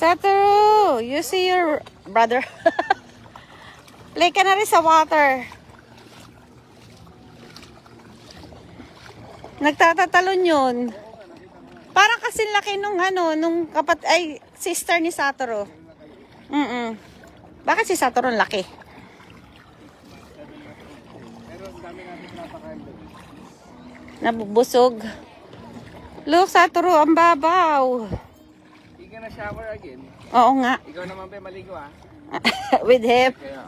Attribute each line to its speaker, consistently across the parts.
Speaker 1: Satoru, you see your brother? Play ka na rin sa water. Nagtatatalon yun. Parang kasi laki nung nung sister ni Satoru. Bakit si Satoru laki? Nabubusog. Look, Satoru, ang babaw.
Speaker 2: Hindi ka na shower again.
Speaker 1: Oo nga.
Speaker 2: Ikaw naman pa maligo ah.
Speaker 1: With him.
Speaker 2: Kaya,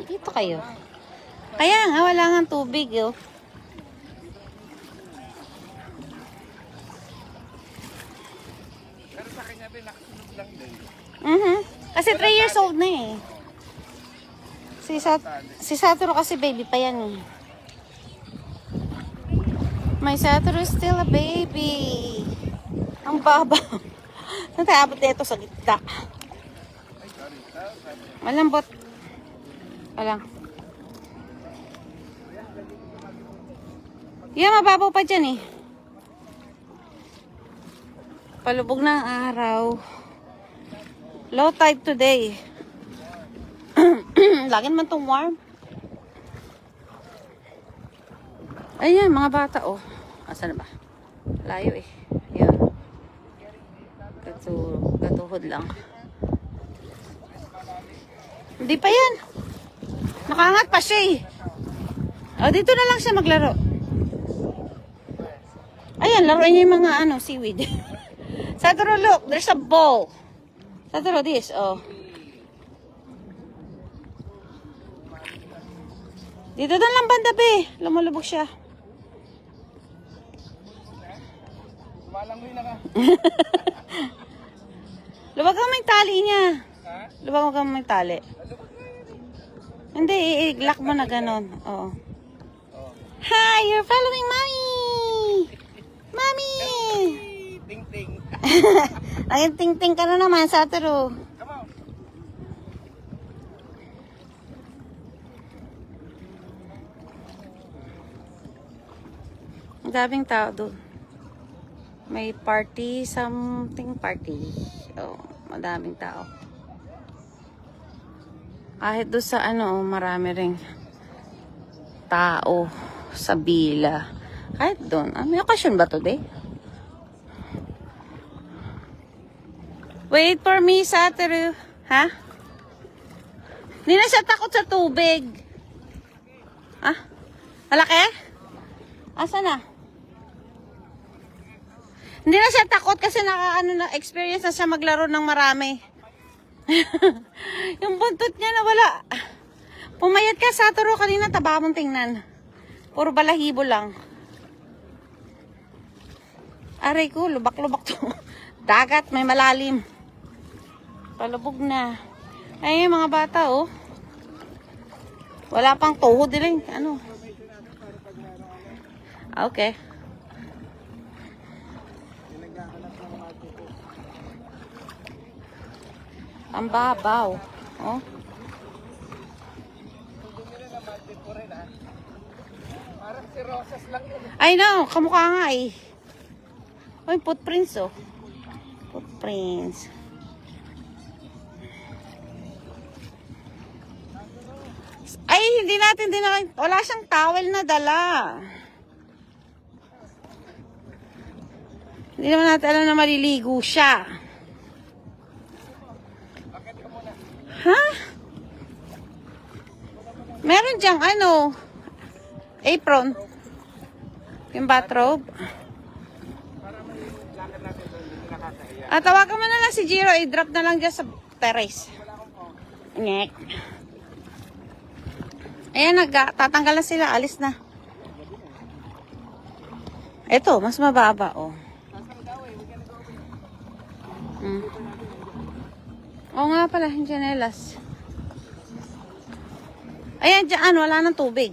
Speaker 1: Dito kayo. Kaya nga, wala nga tubig, oh.
Speaker 2: pero sa kanya din, nakasunod lang din.
Speaker 1: Kasi 3 years old na eh. Si Satoru kasi baby pa yan eh. My Satoru is still a baby. Ang baba. Saan tayo abot dito sa gitna? Malambot. Walang. Yeah, mababaw pa dyan eh. Palubog ng araw. Low tide today. Lagi naman itong warm. Ayan, mga bata, oh. Asan na ba? Layo eh. Ayan. Katuhod lang. Hindi pa yan. Nakangat pa siya eh. O, dito na lang siya maglaro. Ayan, laruin niya yung mga seaweed. Satoru, look, there's a ball. Satoru, this, oh. Dito na lang banda, be. Lumulubog siya.
Speaker 2: Lumalangoy na ka.
Speaker 1: Luwag kang may tali niya.
Speaker 2: Ha?
Speaker 1: Luwag kang may tali. Hindi, i-lock mo na ganon. Oo. Hi, you're following mommy. Mommy.
Speaker 2: Ting-ting.
Speaker 1: Ayun, ting-ting ka na naman, Satoru.
Speaker 2: Come on.
Speaker 1: Ang daming tao doon. May party, something party. Oh, madaming tao. Kahit doon sa marami ring tao sa bila. Kahit doon. May okasyon ba today? Wait for me, Satoru. Ha? Hindi na siya takot sa tubig. Ah? Malaki? Asa na? Hindi na siya takot kasi experience na siya maglaro ng marami. Yung buntot niya nawala. Pumayat ka, Satoru, kanina taba mong tingnan. Puro balahibo lang. Aray ko, lubak-lubak to. Dagat, may malalim. Palubog na. Ay, mga bata, oh. Wala pang tuhod din. Okay. Ang babaw. Oh.
Speaker 2: Parang si Rosas lang yun.
Speaker 1: I know, kamukha nga eh. Uy, footprints oh. Footprints. Ay, hindi natin wala siyang towel na dala. Hindi naman natin alam na maliligo siya. Ha? Meron diyang apron. Yung bathrobe. Tawagan mo na lang si Jiro, i-drop na lang dyan sa terrace. Ngek. Ayan, tatanggal na sila, alis na. Ito, mas mababa, oh. Oo nga pala, yung janelas. Ayan, dyan, wala nang tubig.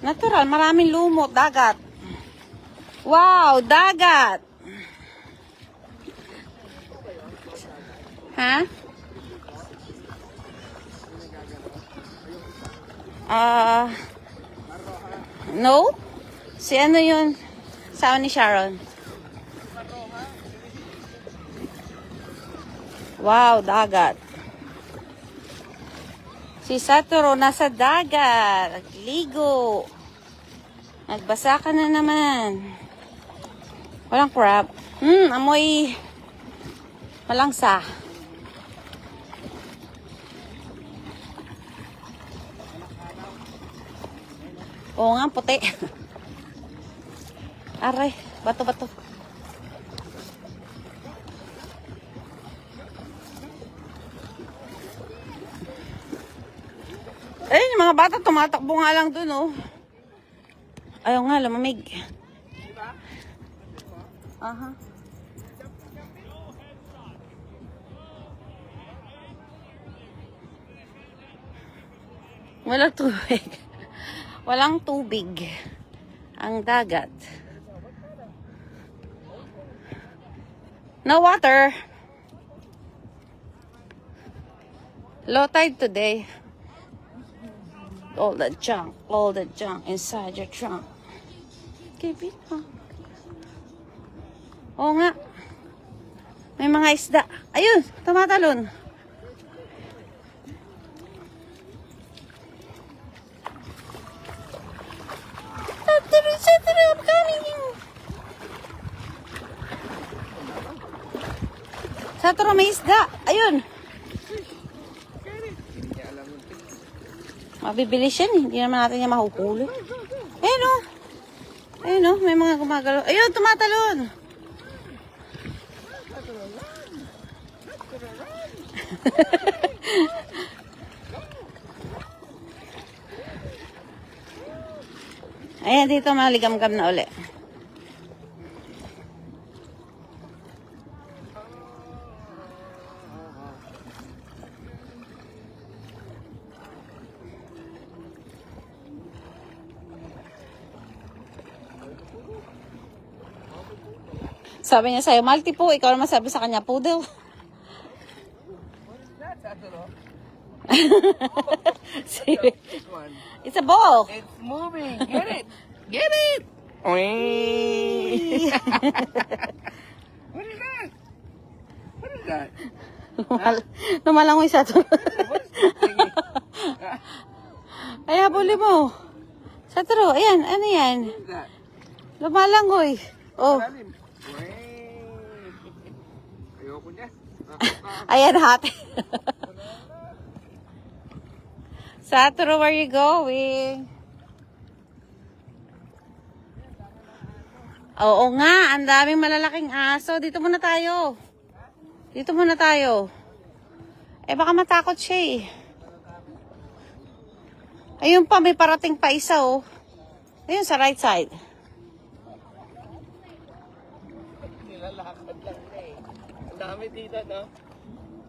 Speaker 1: Natural, maraming lumot, dagat. Wow, dagat! Ha? No? Si yun? Sawa ni Sharon. Wow, dagat. Si Satoru nasa dagat. Nagligo. Nagbasa ka na naman. Walang crab. Amoy malangsa. Oo nga, puti. Aray, bato-bato. Eh, yung mga bata tumatakbo nga lang dun, oh. Ayaw nga, lamamig. Aha. Walang tubig. Walang tubig. Ang dagat. No water. Low tide today. All the junk inside your trunk. Keep it on. Oo nga. May mga isda. Ayun, tumatalon. I'm coming. Satoru, may isda. Ayun. Mabibilis yan eh. Hindi naman natin niya mahuhuli. Ayun o. Ayun o. May mga gumagalaw. Ayun, tumatalon. Ayan, dito maligam-gam na uli. Sabi niya sa'yo, Malti po, ikaw naman sabi sa kanya, poodle. It's a ball.
Speaker 2: It's moving. Get it. Get it. Whee! What is that? What is that?
Speaker 1: Lumalangoy sa to. Ay, habuli mo. Sa turo, ayan, ano yan?
Speaker 2: What is that?
Speaker 1: Lumalangoy. Oh.
Speaker 2: Malalim. Whee! Ayoko niya.
Speaker 1: Ayan, hati. Satoru, where you going? Oo nga, ang daming malalaking aso. Dito muna tayo. Dito muna tayo. Eh, baka matakot siya eh. Ayun pa, may parating pa isa oh. Ayun, sa right side.
Speaker 2: Nilalakad lang eh. Ang dami dito, no?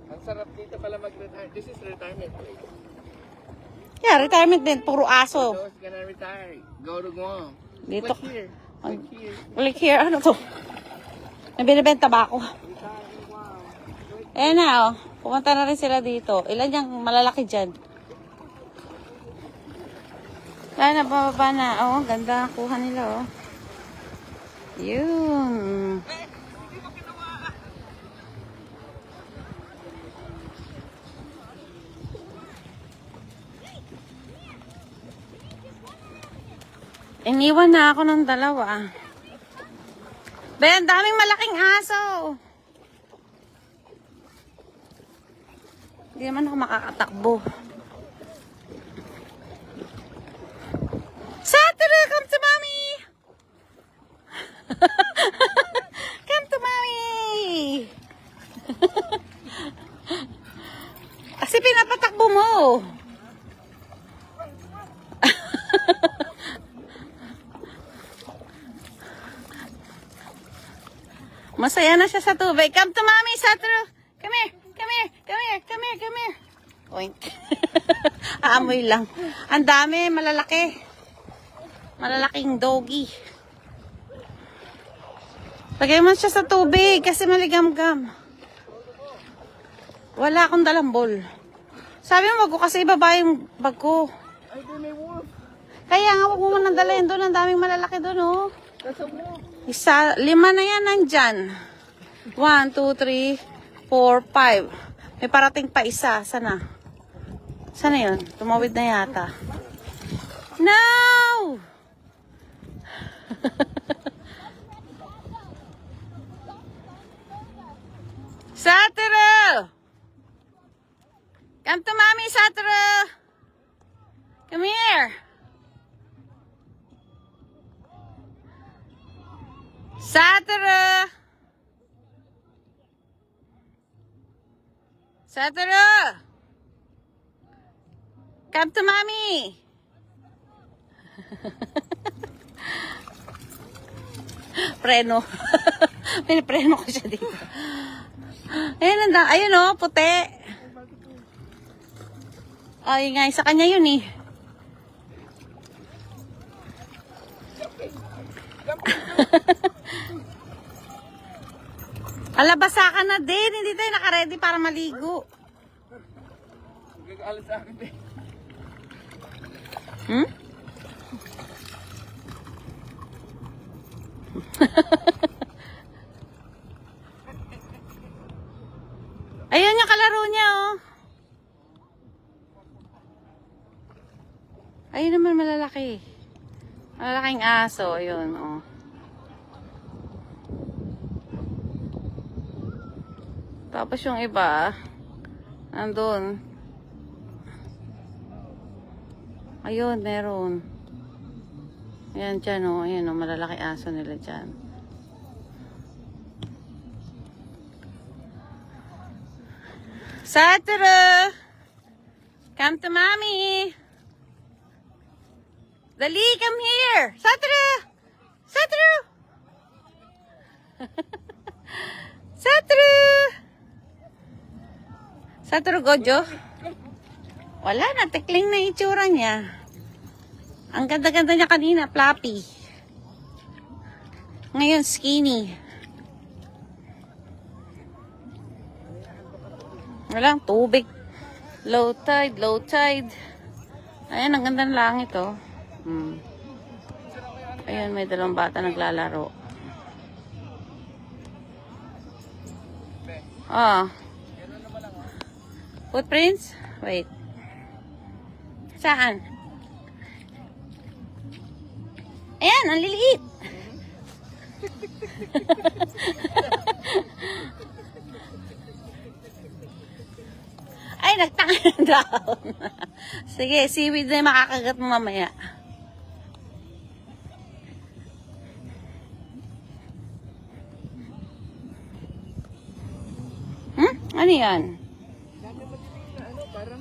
Speaker 2: Ang sarap dito pala mag-retire. This is retirement place.
Speaker 1: Yeah, retirement din. Puro aso.
Speaker 2: Those gonna retire. Go to Guam.
Speaker 1: Dito.
Speaker 2: Click here. Click here.
Speaker 1: Click here. Ano to? May binibenta ba ako?
Speaker 2: Retire in Guam.
Speaker 1: Ayan na oh. Pumunta na rin sila dito. Ilan yung malalaki dyan? Ayan na, bababa na. Oh, ganda ang kuha nila oh. Yun. Iniwan na ako ng dalawa. Ben, daming malaking aso. Hindi naman ako makakatakbo. Satoru, come to mommy! Come to mommy! Kasi pinapatakbo mo. Masaya na siya sa tubig. Come to mommy, Satoru. Come here. Come here. Come here. Come here. Come here. Oink. Aamoy lang. Ang dami. Malalaki. Malalaking doggy. Lagay mo siya sa tubig kasi maligam-gam. Wala akong dalang bowl. Sabi mo, wag ko kasi ibaba yung bag ko.
Speaker 2: Ay, doon may wolf.
Speaker 1: Kaya nga, wag mo nang dalayan doon. Ang daming malalaki doon, oh.
Speaker 2: Nasa wolf.
Speaker 1: Isa, 5 na yan nandyan. 1, 2, 3, 4, 5. May parating pa isa. Sana? Sana yun? Tumawid na yata. No! Satoru! Come to mommy, Satoru! Come here! Satoru! Satoru! Come to mommy! Preno. Pinipreno ko siya dito. Ayun, ayun o, puti. Ay nga, sa kanya yun eh. Alabasa ka na din. Hindi tayo nakaready para maligo.
Speaker 2: Gagalit sa akin eh.
Speaker 1: Hmm? Ayun yung kalaro niya, oh. Ayun naman malalaki. Malalaking aso, ayun, oh. Tapos yung iba, nandun. Ayun, meron. Ayan dyan, oh. Ayan, oh. Malalaki aso nila dyan. Satoru! Come to mommy! Dali, come here! Satoru! Satoru! Satoru! Satoru Gojo? Wala na, tikling na itsura niya. Ang ganda-ganda niya kanina, floppy. Ngayon, skinny. Walang tubig. Low tide, low tide. Ayan, ang ganda ng langit, oh. Ayan, may dalawang bata naglalaro. Ah. Footprints? Wait. Saan? Ayan, ang liliit. Ay, nagtanga down. Sige, seaweed na yung makakagat mo mamaya. Ano yan?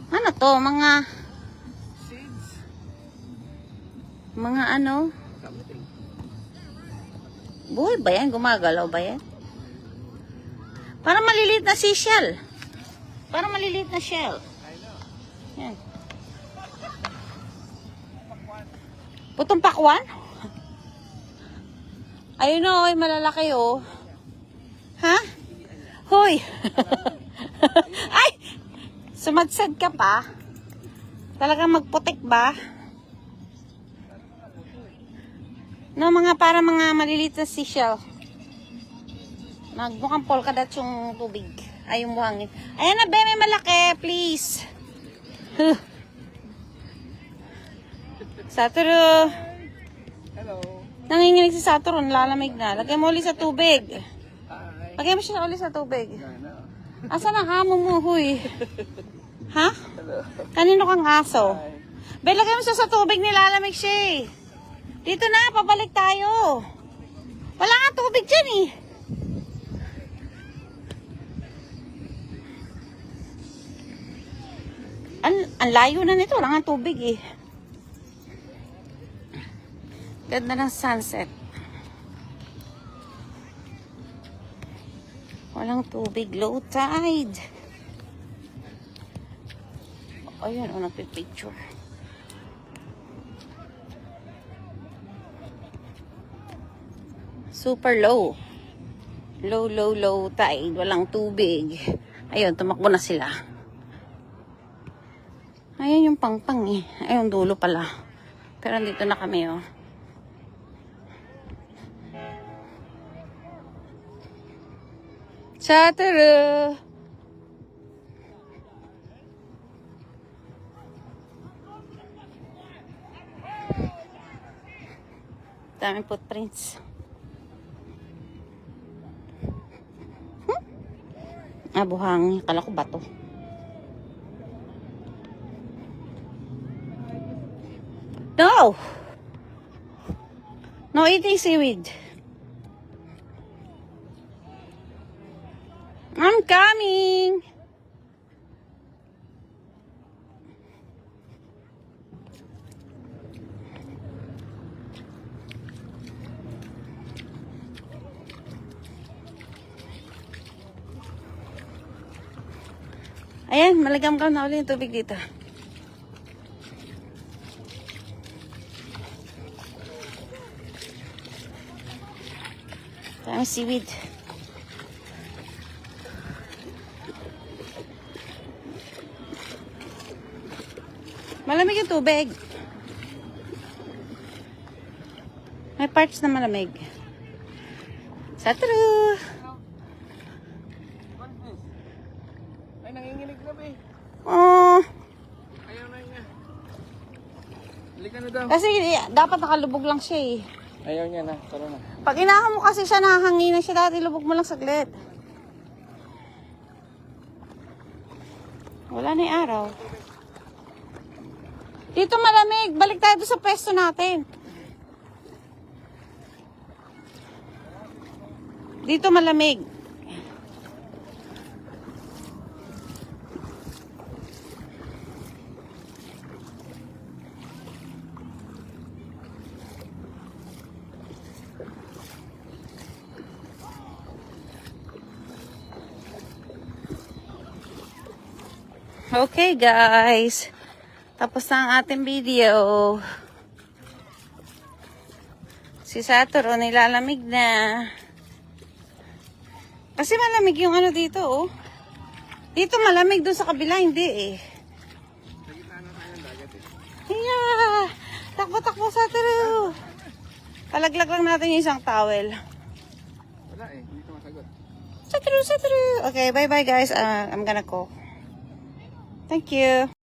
Speaker 1: Ano to? Mga...
Speaker 2: Seeds.
Speaker 1: Mga ano? Buhay ba yan? Gumagalaw ba yan? Parang maliliit na seashell. Parang maliliit na shell. Yan. Putong pakwan? Ayun o, malalaki o. Ha? Hoy! Ay! Sumadsad ka pa? Talagang magputik ba? No, mga para mga maliliit na seashell. Mukhang polka dot yung tubig. Ay, yung buhangin. Ayan na, be, may malaki. Please. Satoru.
Speaker 2: Hello.
Speaker 1: Nanginginig si Satoru. Lalamig na. Lagay mo ulit sa tubig.
Speaker 2: Hi.
Speaker 1: Lagay mo siya ulit sa tubig.
Speaker 2: Ano?
Speaker 1: Asan ang amo mo, huy? Ha?
Speaker 2: Hello.
Speaker 1: Kanino kang aso?
Speaker 2: Hi.
Speaker 1: Be, lagay mo siya sa tubig. Nilalamig siya eh. Dito na, pabalik tayo. Wala nga tubig dyan eh. Ang layo na nito, wala nga tubig eh. Ganda ng sunset. Walang tubig, low tide. Ayun, nagpipicture. Super low. Low tide, walang tubig. Ayun, tumakbo na sila. Ayan yung pangpang eh. Ayun, dulo pala. Pero dito na kami oh. Satoru! Daming footprints. Buhangin. Kala ko bato. No! No eating seaweed. I'm coming! Ayan, maligam-gam na uli yung tubig dito. Dami seaweed. Malamig yung tubig. May parts na malamig. Satru!
Speaker 2: Ay, nanginginig na ba eh.
Speaker 1: Oh,
Speaker 2: Ayaw na niya. Halika na daw.
Speaker 1: kasi dapat nakalubog lang siya eh.
Speaker 2: Ayaw niya na. Tara na.
Speaker 1: Pag inaha mo kasi siya, nakahangin na siya. Dati lubog mo lang saglit. Wala na yung araw. Dito malamig. Balik tayo doon sa pwesto natin. Dito malamig. Okay guys, tapos na ang ating video. Si Satoru nilalamig na. Kasi malamig yung ano dito oh. Dito malamig, doon sa kabila hindi eh. Yeah! Takbo-takbo Satoru. Palaglag lang natin yung isang towel.
Speaker 2: Wala eh. Hindi ka masagot.
Speaker 1: Satoru. Okay, bye-bye guys. I'm gonna cook. Thank you.